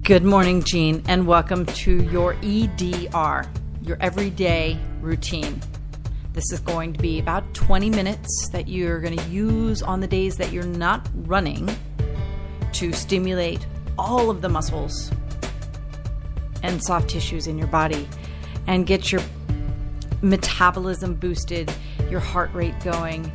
Good morning, Jean, and welcome to your EDR, your everyday routine. This is going to be about 20 minutes that you're going to use on the days that you're not running to stimulate all of the muscles and soft tissues in your body and get your metabolism boosted, your heart rate going,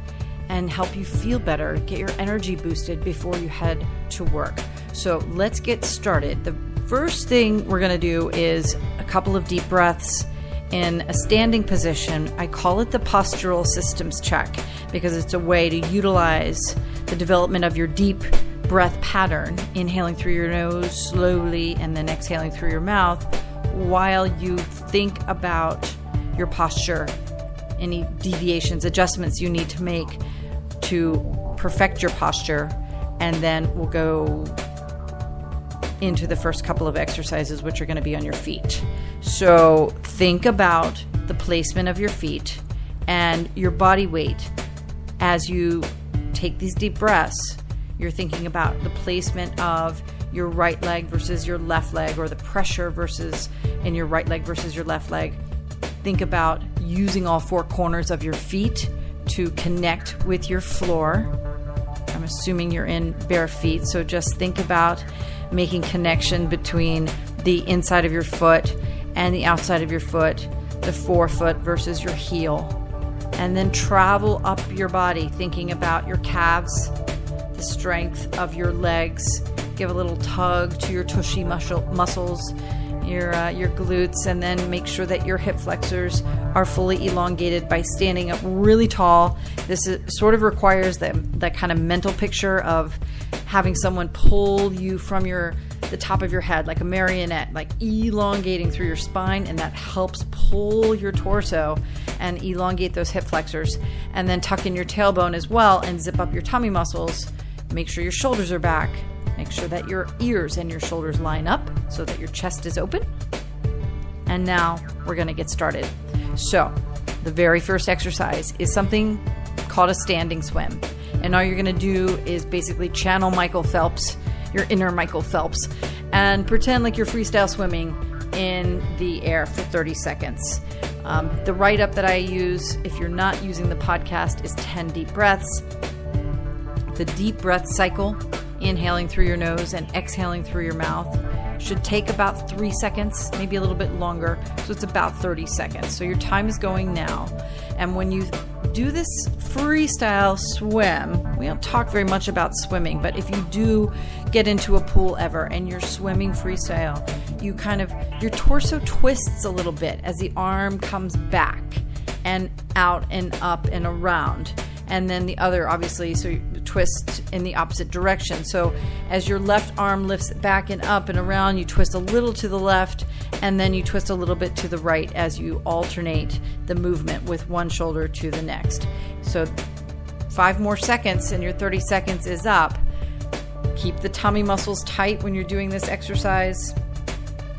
and help you feel better, get your energy boosted before you head to work. So let's get started. The first thing we're going to do is a couple of deep breaths in a standing position. I call it the postural systems check because it's a way to utilize the development of your deep breath pattern, inhaling through your nose slowly and then exhaling through your mouth while you think about your posture, any deviations, adjustments you need to make to perfect your posture, and then we'll go into the first couple of exercises, which are going to be on your feet. So think about the placement of your feet and your body weight as you take these deep breaths. You're thinking about the placement of your right leg versus your left leg, or the pressure versus in your right leg versus your left leg. Think about using all four corners of your feet to connect with your floor. I'm assuming you're in bare feet, so just think about making connection between the inside of your foot and the outside of your foot, the forefoot versus your heel. And then travel up your body, thinking about your calves, the strength of your legs. Give a little tug to your tushy muscles, your glutes, and then make sure that your hip flexors are fully elongated by standing up really tall. This sort of requires that kind of mental picture of having someone pull you from the top of your head like a marionette, like elongating through your spine, and that helps pull your torso and elongate those hip flexors. And then tuck in your tailbone as well and zip up your tummy muscles. Make sure your shoulders are back. Make sure that your ears and your shoulders line up so that your chest is open. And now we're going to get started. So the very first exercise is something called a standing swim. And all you're going to do is basically channel Michael Phelps, your inner Michael Phelps, and pretend like you're freestyle swimming in the air for 30 seconds. The write-up that I use, if you're not using the podcast, is 10 deep breaths. The deep breath cycle, inhaling through your nose and exhaling through your mouth, should take about 3 seconds, maybe a little bit longer. So it's about 30 seconds. So your time is going now. And when you do this freestyle swim, we don't talk very much about swimming, but if you do get into a pool ever and you're swimming freestyle, your torso twists a little bit as the arm comes back and out and up and around. And then the other, obviously, so you twist in the opposite direction. So as your left arm lifts back and up and around, you twist a little to the left, and then you twist a little bit to the right as you alternate the movement with one shoulder to the next. So 5 more seconds and your 30 seconds is up. Keep the tummy muscles tight when you're doing this exercise.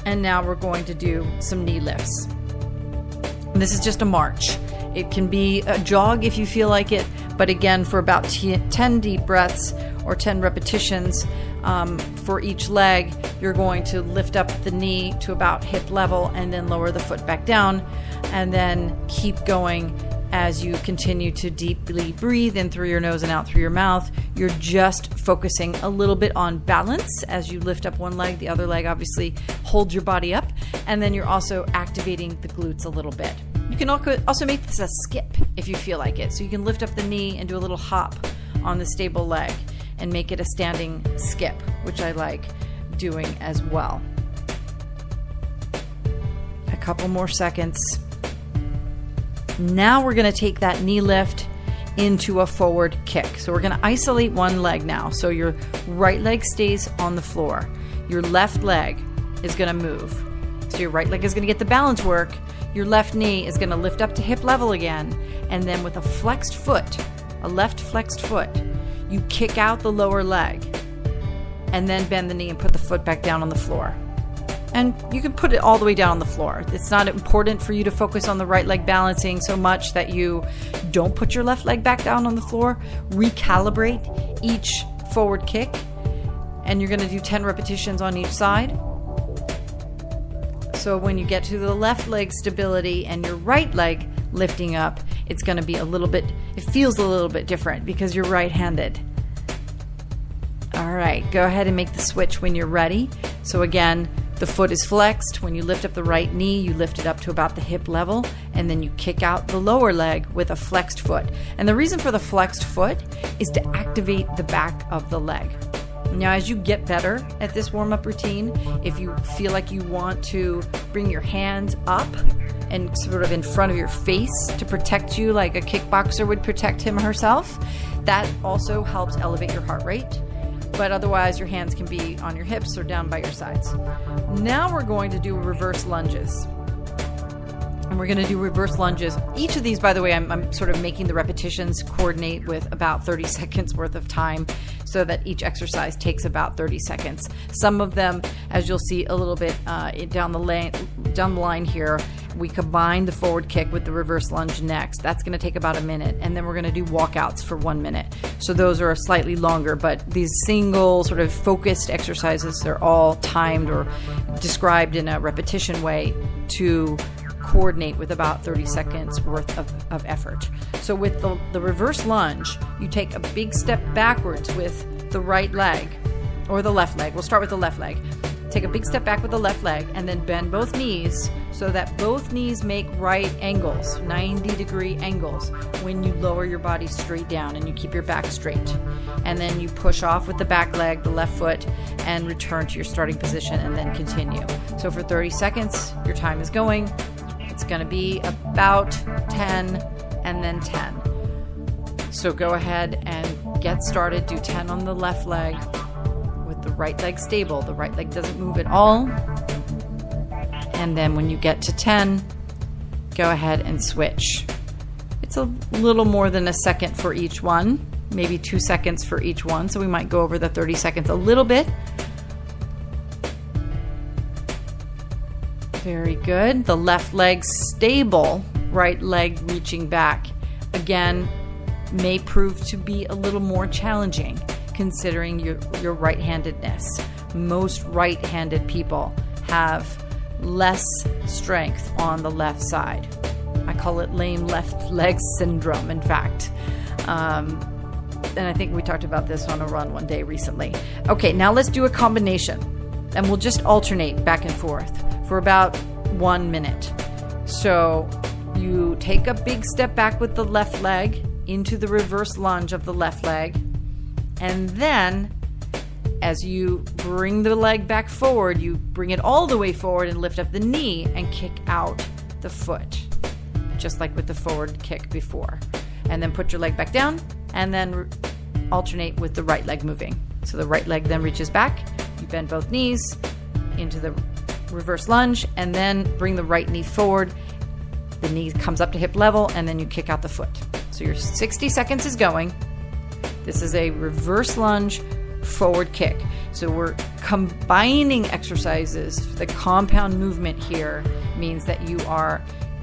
And now we're going to do some knee lifts. And this is just a march. It can be a jog if you feel like it, but again, for about 10 deep breaths or 10 repetitions for each leg, you're going to lift up the knee to about hip level and then lower the foot back down, and then keep going as you continue to deeply breathe in through your nose and out through your mouth. You're just focusing a little bit on balance as you lift up one leg. The other leg obviously holds your body up, and then you're also activating the glutes a little bit. You can also make this a skip if you feel like it. So you can lift up the knee and do a little hop on the stable leg and make it a standing skip, which I like doing as well. A couple more seconds. Now we're going to take that knee lift into a forward kick. So we're going to isolate one leg now. So your right leg stays on the floor. Your left leg is going to move. So your right leg is going to get the balance work. Your left knee is going to lift up to hip level again. And then with a flexed foot, a left flexed foot, you kick out the lower leg and then bend the knee and put the foot back down on the floor. And you can put it all the way down on the floor. It's not important for you to focus on the right leg balancing so much that you don't put your left leg back down on the floor. Recalibrate each forward kick. And you're going to do 10 repetitions on each side. So when you get to the left leg stability and your right leg lifting up, it's going to be it feels a little bit different because you're right-handed. All right, go ahead and make the switch when you're ready. So again, the foot is flexed. When you lift up the right knee, you lift it up to about the hip level, and then you kick out the lower leg with a flexed foot. And the reason for the flexed foot is to activate the back of the leg. Now, as you get better at this warm-up routine, if you feel like you want to bring your hands up and sort of in front of your face to protect you like a kickboxer would protect him or herself, that also helps elevate your heart rate. But otherwise, your hands can be on your hips or down by your sides. Now we're going to do reverse lunges. And we're going to do reverse lunges. Each of these, by the way, I'm sort of making the repetitions coordinate with about 30 seconds worth of time so that each exercise takes about 30 seconds. Some of them, as you'll see a little bit down the line here, we combine the forward kick with the reverse lunge next. That's going to take about a minute. And then we're going to do walkouts for 1 minute. So those are slightly longer, but these single sort of focused exercises, they're all timed or described in a repetition way to coordinate with about 30 seconds worth of effort. So with the reverse lunge, you take a big step backwards with the right leg or the left leg. We'll start with the left leg. Take a big step back with the left leg and then bend both knees so that both knees make right angles, 90-degree angles when you lower your body straight down and you keep your back straight. And then you push off with the back leg, the left foot, and return to your starting position and then continue. So for 30 seconds, your time is going. It's going to be about 10 and then 10. So go ahead and get started. Do 10 on the left leg with the right leg stable. The right leg doesn't move at all. And then when you get to 10, go ahead and switch. It's a little more than a second for each one, maybe 2 seconds for each one. So we might go over the 30 seconds a little bit. Very good. The left leg stable, right leg reaching back. Again, may prove to be a little more challenging considering your right-handedness. Most right-handed people have less strength on the left side. I call it lame left leg syndrome, in fact. And I think we talked about this on a run one day recently. Okay, now let's do a combination. And we'll just alternate back and forth for about 1 minute. So you take a big step back with the left leg into the reverse lunge of the left leg. And then as you bring the leg back forward, you bring it all the way forward and lift up the knee and kick out the foot, just like with the forward kick before. And then put your leg back down and then alternate with the right leg moving. So the right leg then reaches back. You bend both knees into the reverse lunge and then bring the right knee forward. The knee comes up to hip level and then you kick out the foot. So your 60 seconds is going. This is a reverse lunge forward kick. So we're combining exercises. The compound movement here means that you are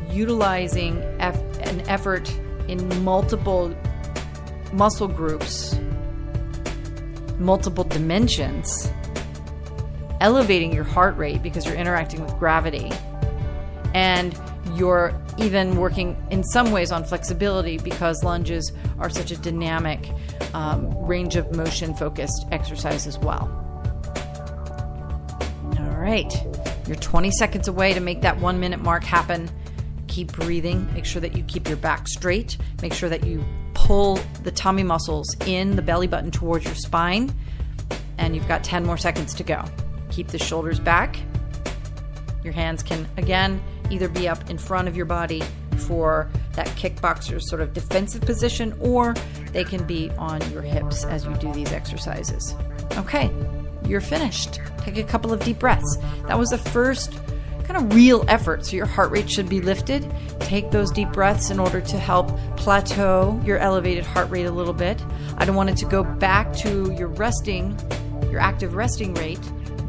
utilizing an effort in multiple muscle groups, multiple dimensions, elevating your heart rate because you're interacting with gravity, and you're even working in some ways on flexibility because lunges are such a dynamic range of motion focused exercise as well. All right, you're 20 seconds away to make that 1 minute mark happen. Keep breathing. Make sure that you keep your back straight. Make sure that you pull the tummy muscles in, the belly button towards your spine. And you've got 10 more seconds to go. Keep the shoulders back. Your hands can, again, either be up in front of your body for that kickboxer sort of defensive position, or they can be on your hips as you do these exercises. Okay, you're finished. Take a couple of deep breaths. That was the first kind of real effort, so your heart rate should be lifted. Take those deep breaths in order to help plateau your elevated heart rate a little bit. I don't want it to go back to your active resting rate,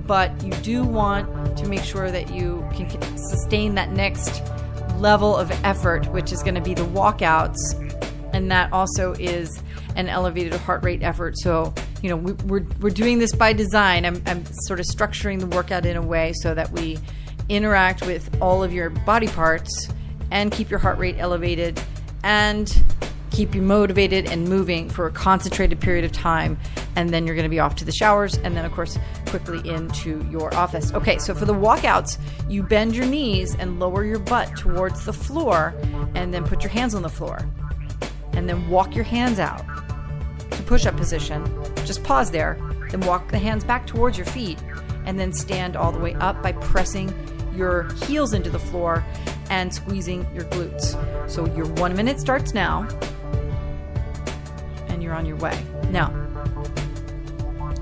but you do want to make sure that you can sustain that next level of effort, which is going to be the walkouts, and that also is an elevated heart rate effort. So, we're doing this by design. I'm sort of structuring the workout in a way so that we interact with all of your body parts and keep your heart rate elevated and keep you motivated and moving for a concentrated period of time. And then you're going to be off to the showers and then, of course, quickly into your office. Okay, so for the walkouts, you bend your knees and lower your butt towards the floor and then put your hands on the floor. And then walk your hands out to push-up position. Just pause there. Then walk the hands back towards your feet and then stand all the way up by pressing your heels into the floor and squeezing your glutes. So your 1 minute starts now and you're on your way. Now,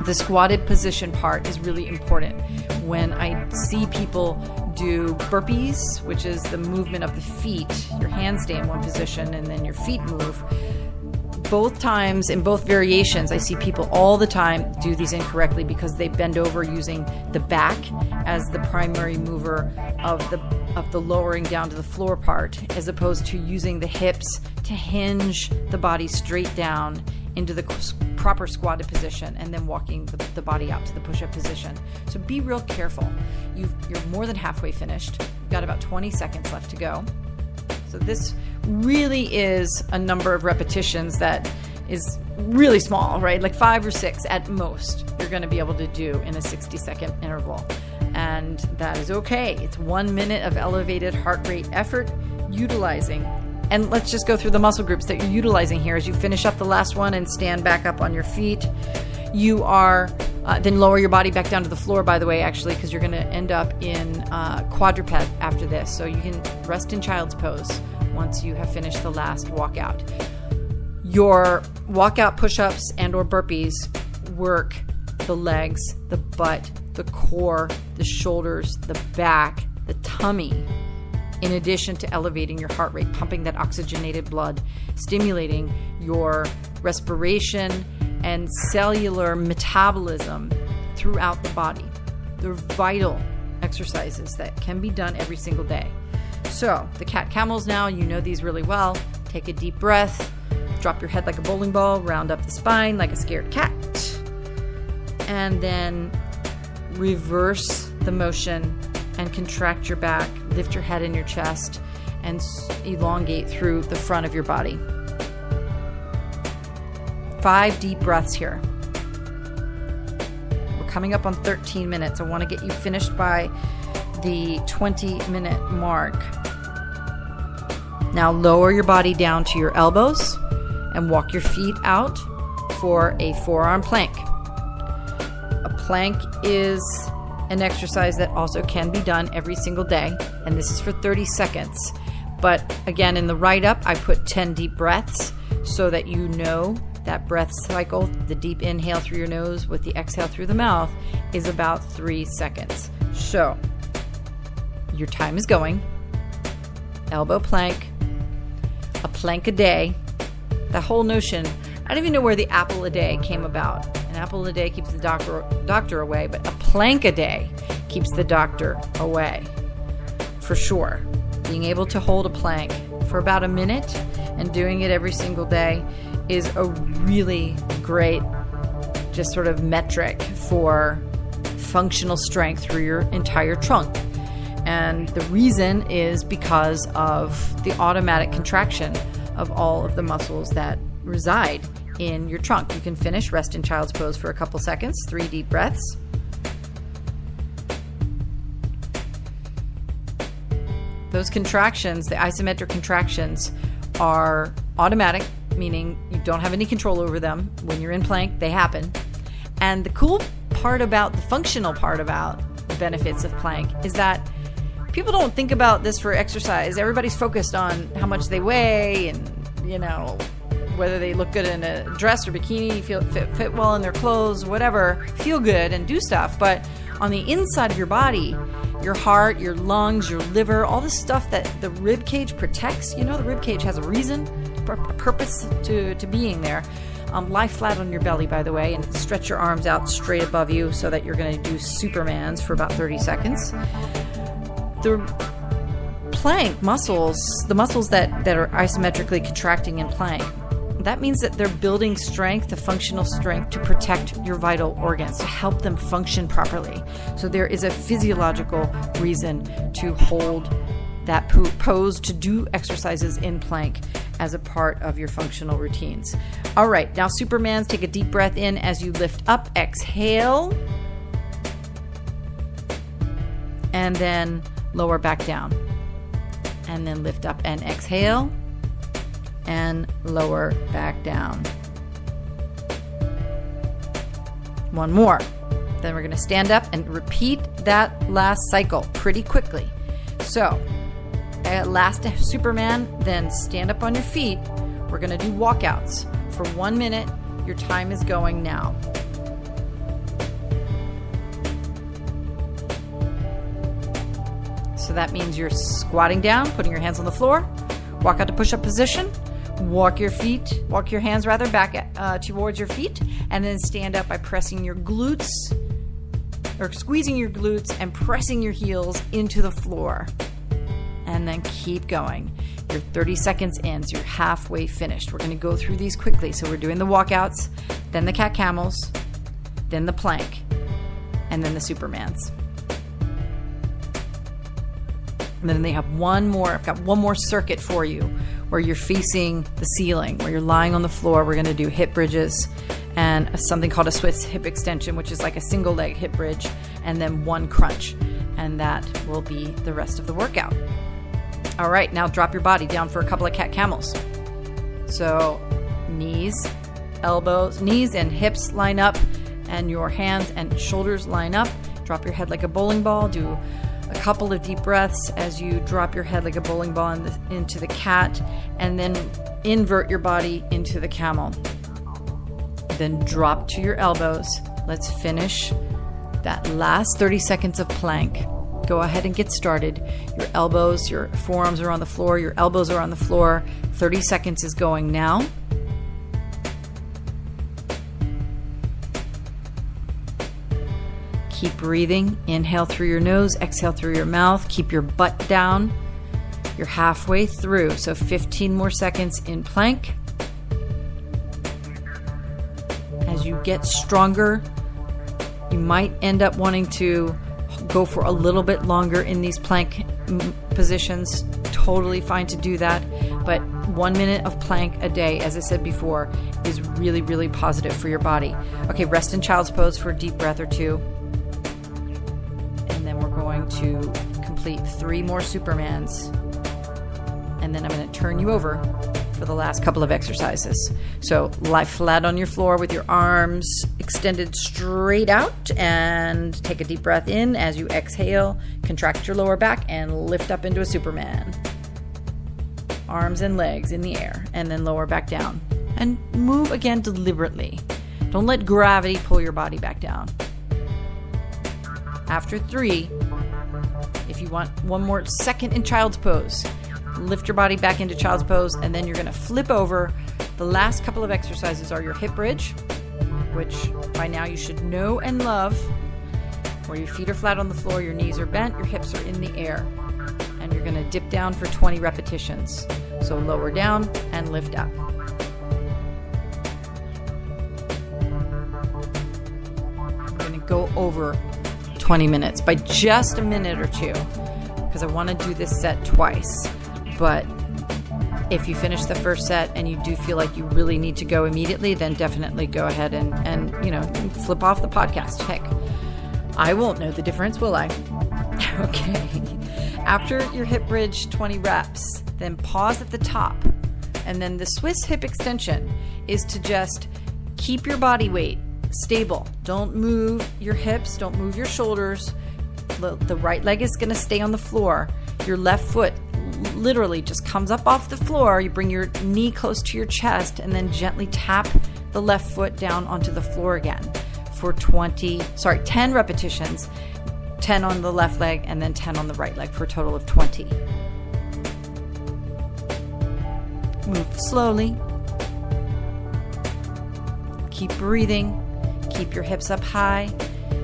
the squatted position part is really important. When I see people do burpees, which is the movement of the feet, your hands stay in one position and then your feet move. Both times, in both variations, I see people all the time do these incorrectly because they bend over using the back as the primary mover of the lowering down to the floor part, as opposed to using the hips to hinge the body straight down into the proper squatted position and then walking the body out to the push-up position. So be real careful. You're more than halfway finished. You've got about 20 seconds left to go. So this really is a number of repetitions that is really small, right? Like 5 or 6 at most you're going to be able to do in a 60-second interval. And that is okay. It's 1 minute of elevated heart rate effort utilizing. And let's just go through the muscle groups that you're utilizing here as you finish up the last one and stand back up on your feet. You are, then lower your body back down to the floor, by the way, actually, because you're going to end up in quadruped after this. So you can rest in child's pose once you have finished the last walkout. Your walkout push-ups and or burpees work the legs, the butt, the core, the shoulders, the back, the tummy, in addition to elevating your heart rate, pumping that oxygenated blood, stimulating your respiration and cellular metabolism throughout the body. They're vital exercises that can be done every single day. So the cat camels now, you know these really well. Take a deep breath, drop your head like a bowling ball, round up the spine like a scared cat, and then reverse the motion and contract your back, lift your head and your chest, and elongate through the front of your body. 5 deep breaths here. We're coming up on 13 minutes. I want to get you finished by the 20-minute mark. Now lower your body down to your elbows and walk your feet out for a forearm plank. A plank is an exercise that also can be done every single day, and this is for 30 seconds. But again, in the write-up, I put 10 deep breaths so that you know that breath cycle, the deep inhale through your nose with the exhale through the mouth, is about 3 seconds. So your time is going. Elbow plank, a plank a day. The whole notion, I don't even know where the apple a day came about. An apple a day keeps the doctor away, but a plank a day keeps the doctor away, for sure. Being able to hold a plank for about a minute and doing it every single day is a really great just sort of metric for functional strength through your entire trunk. And the reason is because of the automatic contraction of all of the muscles that reside in your trunk. You can finish, rest in child's pose for a couple seconds, 3 deep breaths. Those contractions, the isometric contractions, are automatic, meaning you don't have any control over them. When you're in plank, they happen. And the cool part about, the functional part about the benefits of plank is that people don't think about this for exercise. Everybody's focused on how much they weigh and, you know, whether they look good in a dress or bikini, fit well in their clothes, whatever, feel good and do stuff. But on the inside of your body, your heart, your lungs, your liver, all the stuff that the rib cage protects, you know, the rib cage has a reason, a purpose to being there. Lie flat on your belly, by the way, and stretch your arms out straight above you so that you're going to do Supermans for about 30 seconds. The plank muscles, the muscles that are isometrically contracting in plank, That means that they're building strength, the functional strength, to protect your vital organs, to help them function properly. So there is a physiological reason to hold that pose, to do exercises in plank as a part of your functional routines. All right, now Supermans, take a deep breath in as you lift up, exhale, and then lower back down. And then lift up and exhale, and lower back down. One more. Then we're going to stand up and repeat that last cycle pretty quickly. So, last Superman, then stand up on your feet. We're going to do walkouts for 1 minute. Your time is going now. So that means you're squatting down, putting your hands on the floor, walk out to push-up position, walk your hands back towards your feet, and then stand up by pressing your glutes, or squeezing your glutes and pressing your heels into the floor. And then keep going. You're 30 seconds in, so you're halfway finished. We're going to go through these quickly. So we're doing the walkouts, then the cat camels, then the plank, and then the Supermans. And then they have I've got one more circuit for you where you're facing the ceiling, where you're lying on the floor. We're going to do hip bridges and something called a Swiss hip extension, which is like a single leg hip bridge, and then one crunch. And that will be the rest of the workout. All right, now drop your body down for a couple of cat camels. So knees and hips line up, and your hands and shoulders line up. Drop your head like a bowling ball. Do a couple of deep breaths as you drop your head like a bowling ball into the cat, and then invert your body into the camel. Then drop to your elbows. Let's finish that last 30 seconds of plank. Go ahead and get started. Your forearms are on the floor, your elbows are on the floor. 30 seconds is going now. Keep breathing. Inhale through your nose, exhale through your mouth. Keep your butt down. You're halfway through, so 15 more seconds in plank. As you get stronger, you might end up wanting to go for a little bit longer in these plank positions. Totally fine to do that, but 1 minute of plank a day, as I said before, is really, really positive for your body. Okay, rest in child's pose for a deep breath or two. And then we're going to complete 3 more Supermans. And then I'm going to turn you over for the last couple of exercises. So lie flat on your floor with your arms extended straight out, and take a deep breath in. As you exhale, contract your lower back and lift up into a Superman. Arms and legs in the air, and then lower back down. And move again deliberately. Don't let gravity pull your body back down. After 3, if you want 1 more second in child's pose, lift your body back into child's pose, and then you're going to flip over. The last couple of exercises are your hip bridge, which by now you should know and love, where your feet are flat on the floor, your knees are bent, your hips are in the air, and you're going to dip down for 20 repetitions. So lower down and lift up. I'm going to go over 20 minutes by just a minute or two, because I want to do this set twice. But if you finish the first set and you do feel like you really need to go immediately, then definitely go ahead and flip off the podcast. Heck, I won't know the difference, will I? Okay. After your hip bridge 20 reps, then pause at the top. And then the Swiss hip extension is to just keep your body weight stable. Don't move your hips, don't move your shoulders. The right leg is going to stay on the floor. Your left foot literally just comes up off the floor. You bring your knee close to your chest and then gently tap the left foot down onto the floor again for 10 repetitions, 10 on the left leg and then 10 on the right leg for a total of 20. Move slowly. Keep breathing. Keep your hips up high.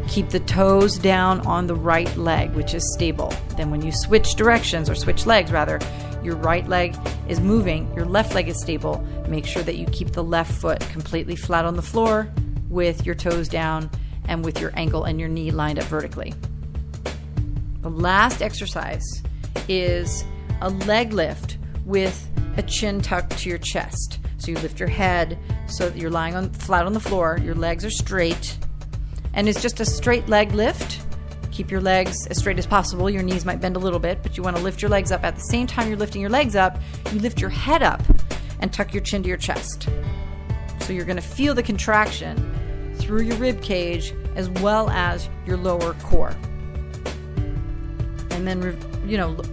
Keep the toes down on the right leg, which is stable. Then when you switch directions, or switch legs rather, your right leg is moving, your left leg is stable. Make sure that you keep the left foot completely flat on the floor with your toes down and with your ankle and your knee lined up vertically. The last exercise is a leg lift with a chin tuck to your chest. So you lift your head so that you're lying flat on the floor, your legs are straight, and it's just a straight leg lift. Keep your legs as straight as possible. Your knees might bend a little bit, but you want to lift your legs up. At the same time you're lifting your legs up, you lift your head up and tuck your chin to your chest. So you're going to feel the contraction through your rib cage as well as your lower core. And then,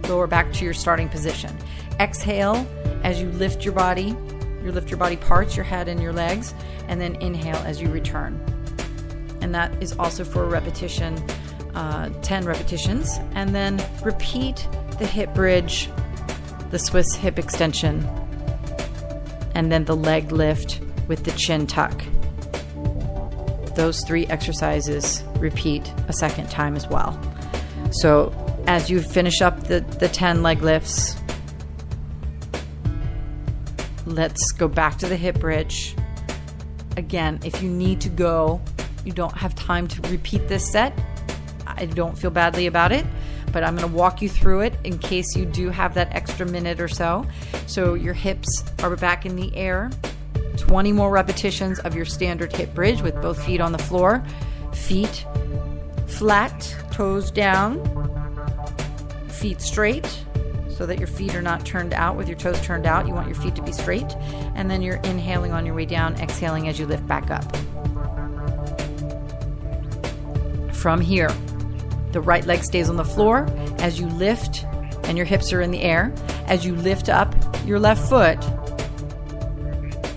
lower back to your starting position. Exhale as you lift your body. You lift your body parts, your head and your legs, and then inhale as you return. And that is also for a repetition, 10 repetitions. And then repeat the hip bridge, the Swiss hip extension, and then the leg lift with the chin tuck. Those 3 exercises repeat a second time as well. So as you finish up the 10 leg lifts, let's go back to the hip bridge. Again, if you need to go, you don't have time to repeat this set, I don't feel badly about it, but I'm going to walk you through it in case you do have that extra minute or so. So your hips are back in the air. 20 more repetitions of your standard hip bridge with both feet on the floor. Feet flat, toes down, feet straight so that your feet are not turned out with your toes turned out. You want your feet to be straight. And then you're inhaling on your way down, exhaling as you lift back up. From here, the right leg stays on the floor as you lift and your hips are in the air. As you lift up your left foot,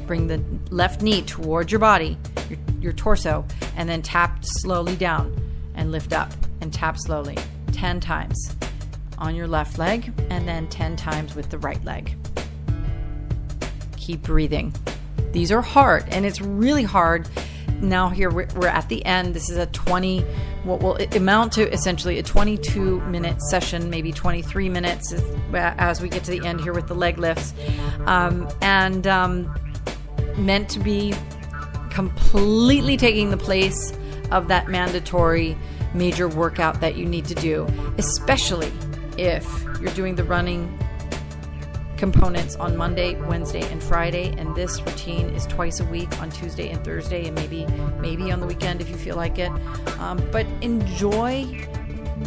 bring the left knee towards your body, your torso, and then tap slowly down and lift up and tap slowly 10 times on your left leg and then 10 times with the right leg. Keep breathing. These are hard, and it's really hard. Now here we're at the end. This is what will amount to essentially a 22-minute session, maybe 23 minutes as we get to the end here with the leg lifts. Meant to be completely taking the place of that mandatory major workout that you need to do, especially if you're doing the running components on Monday, Wednesday, and Friday, and this routine is twice a week on Tuesday and Thursday, and maybe on the weekend if you feel like it. But enjoy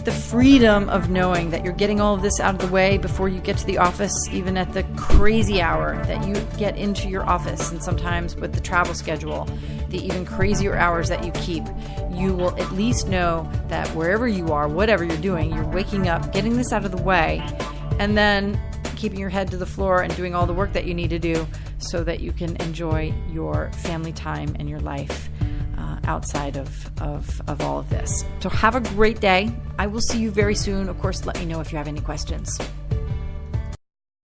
the freedom of knowing that you're getting all of this out of the way before you get to the office, even at the crazy hour that you get into your office, and sometimes with the travel schedule, the even crazier hours that you keep, you will at least know that wherever you are, whatever you're doing, you're waking up, getting this out of the way, and then keeping your head to the floor and doing all the work that you need to do so that you can enjoy your family time and your life outside of all of this. So have a great day. I will see you very soon. Of course, let me know if you have any questions.